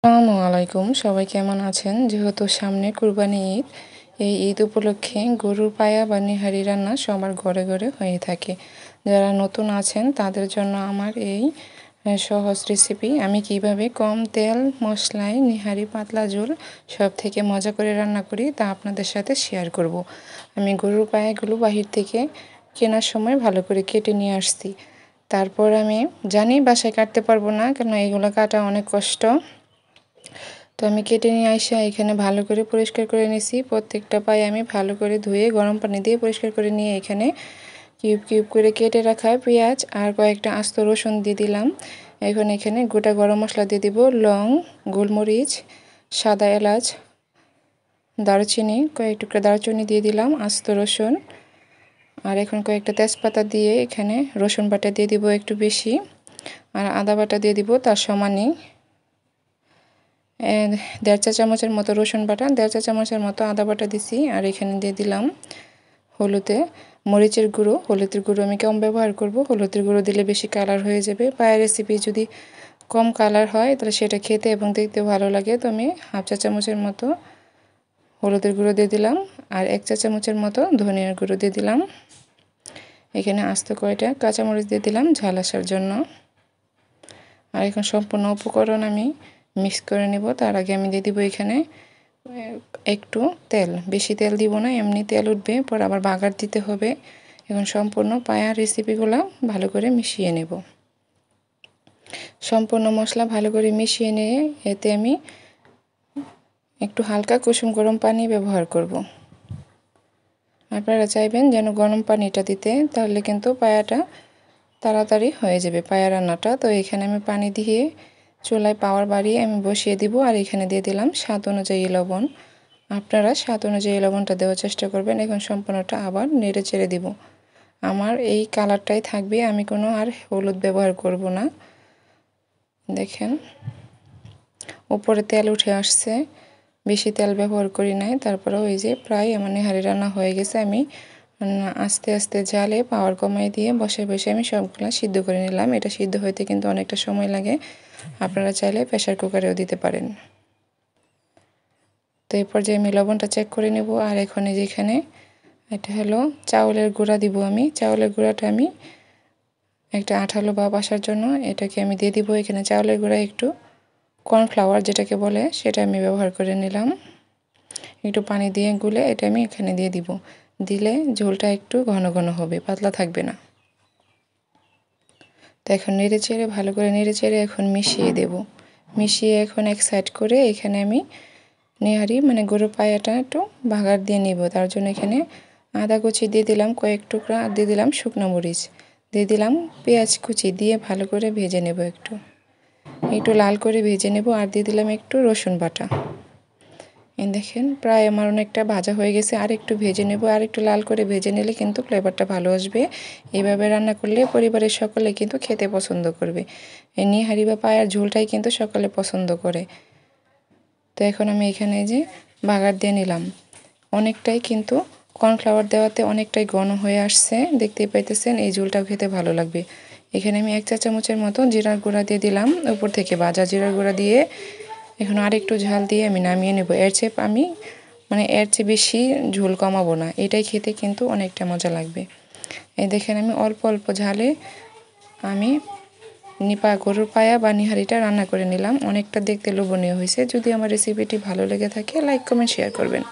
আসসালামু আলাইকুম, সবাই কেমন আছেন? যেহেতু সামনে কুরবানি ঈদ, এই ঈদ উপলক্ষে গরুর পায়া বা নিহারি রান্না সবার ঘরে ঘরে হয়ে থাকে। যারা নতুন আছেন তাদের জন্য আমার এই সহজ রেসিপি, আমি কিভাবে কম তেল মশলায় নিহারি পাতলা ঝোল সব থেকে মজা করে রান্না করি তা আপনাদের সাথে শেয়ার করব। আমি গরুর পায়াগুলো বাহির থেকে কেনার সময় ভালো করে কেটে নিয়ে আসছি। তারপর আমি জানি বাসায় কাটতে পারবো না, কেন এগুলো কাটা অনেক কষ্ট। তো আমি কেটে নিয়ে আসা এখানে ভালো করে পরিষ্কার করে নিয়েছি। প্রত্যেকটা পায়ে আমি ভালো করে ধুয়ে গরম পানি দিয়ে পরিষ্কার করে নিয়ে এখানে কিউব কিউব করে কেটে রাখা পেঁয়াজ আর কয়েকটা আস্ত রসুন দিয়ে দিলাম। এখন এখানে গোটা গরম মশলা দিয়ে দিব, লং, গোলমরিচ, সাদা এলাচ, দারুচিনি, কয়েক টুকরা দারুচিনি দিয়ে দিলাম, আস্ত রসুন, আর এখন কয়েকটা তেজপাতা দিয়ে এখানে রসুন বাটা দিয়ে দিব একটু বেশি, আর আদা বাটা দিয়ে দিব তার সমানই 1.5 চা চামচের মতো রসুন বাটা, 1.5 চা চামচের মতো আদা বাটা দিছি। আর এখানে দিয়ে দিলাম মরিচের গুঁড়ো। হলুদের গুঁড়ো আমি কম ব্যবহার করব, হলুদের গুঁড়ো দিলে বেশি কালার হয়ে যাবে। পায়ের রেসিপি যদি কম কালার হয় তাহলে সেটা খেতে এবং দেখতে ভালো লাগে। তো আমি 1/2 চা চামচের মতো হলুদের গুঁড়ো দিয়ে দিলাম, আর 1 চা চামচের মতো ধনিয়ার গুঁড়ো দিয়ে দিলাম। এখানে আস্ত কয়টা কাঁচামরিচ দিয়ে দিলাম ঝাল আসার জন্য। আর এখন সম্পূর্ণ উপকরণ আমি মিক্স করে নেব। তার আগে আমি দিয়ে দিব এখানে একটু তেল, বেশি তেল দিব না, এমনি তেল উঠবে, পর আবার বাগার দিতে হবে। এখন সম্পূর্ণ পায়া রেসিপিগুলো ভালো করে মিশিয়ে নেব। সম্পূর্ণ মশলা ভালো করে মিশিয়ে নিয়ে এতে আমি একটু হালকা কুসুম গরম পানি ব্যবহার করব। আপনারা চাইবেন যেন গরম পানিটা দিতে, তাহলে কিন্তু পায়াটা তাড়াতাড়ি হয়ে যাবে, পায়া রান্নাটা। তো এখানে আমি পানি দিয়ে চুলায় পাওয়ার বাড়িয়ে আমি বসিয়ে দিব। আর এখানে দিয়ে দিলাম স্বাদ অনুযায়ী লবণ। আপনারা স্বাদ অনুযায়ী লবণটা দেওয়ার চেষ্টা করবেন। এখন সম্পূর্ণটা আবার নেড়ে চেড়ে দিব। আমার এই কালারটাই থাকবে, আমি কোনো আর হলুদ ব্যবহার করব না। দেখেন উপরে তেল উঠে আসছে, বেশি তেল ব্যবহার করি নাই। তারপরে ওই যে প্রায় আমার নেহারি রান্না হয়ে গেছে। আমি আস্তে আস্তে জালে পাওয়ার কমাই দিয়ে বসে বসে আমি সবগুলো সিদ্ধ করে নিলাম। এটা সিদ্ধ হইতে কিন্তু অনেকটা সময় লাগে, আপনারা চাইলে প্রেসার কুকারেও দিতে পারেন। তো এই পর্যায়ে আমি লবণটা চেক করে নেব। আর এখন যেখানে এটা হলো চাউলের গুঁড়া দিব, আমি চাউলের গুঁড়াটা আমি একটা আঠালো ভাব আসার জন্য এটাকে আমি দিয়ে দিব। এখানে চাউলের গুঁড়া একটু কর্নফ্লাওয়ার যেটাকে বলে সেটা আমি ব্যবহার করে নিলাম। একটু পানি দিয়ে গুলে এটা আমি এখানে দিয়ে দিব, দিলে ঝোলটা একটু ঘন ঘন হবে, পাতলা থাকবে না। তো এখন নেড়ে চেড়ে ভালো করে নেড়ে চেড়ে এখন মিশিয়ে দেব। মিশিয়ে এখন এক সাইড করে এখানে আমি নেহারি মানে গরুর পায়াটা একটু বাগার দিয়ে নিব। তার জন্য এখানে আদা কুচি দিয়ে দিলাম কয়েক টুকরা, আর দিয়ে দিলাম শুকনো মরিচ, দিয়ে দিলাম পেঁয়াজ কুচি দিয়ে ভালো করে ভেজে নেব, একটু একটু লাল করে ভেজে নেব। আর দিয়ে দিলাম একটু রসুন বাটা। এই দেখেন প্রায় আমার অনেকটা ভাজা হয়ে গেছে, আর একটু ভেজে নেব। আর একটু লাল করে ভেজে নিলে কিন্তু ফ্লেভারটা ভালো আসবে। এইভাবে রান্না করলে পরিবারের সকলে কিন্তু খেতে পছন্দ করবে। এই নিহারি বা পায়ার ঝোলটাই কিন্তু সকলে পছন্দ করে। তো এখন আমি এখানে যে বাগার দিয়ে নিলাম, অনেকটাই কিন্তু কর্নফ্লাওয়ার দেওয়াতে অনেকটাই ঘন হয়ে আসছে, দেখতেই পাইতেছেন। এই ঝোলটাও খেতে ভালো লাগবে। এখানে আমি 1 চা চামচের মতো জিরার গুঁড়া দিয়ে দিলাম, উপর থেকে ভাজা জিরার গুঁড়া দিয়ে এখন আরেকটু ঝাল দিয়ে আমি নামিয়ে নেব। এর চেয়ে বেশি ঝোল কমাবো না, এটাই খেতে কিন্তু অনেকটা মজা লাগবে। এই দেখেন আমি অল্প অল্প ঝালে আমি গরুর পায়া বা নিহারিটা রান্না করে নিলাম। অনেকটা দেখতে লোভনীয় হয়েছে। যদি আমার রেসিপিটি ভালো লেগে থাকে লাইক কমেন্ট শেয়ার করবেন।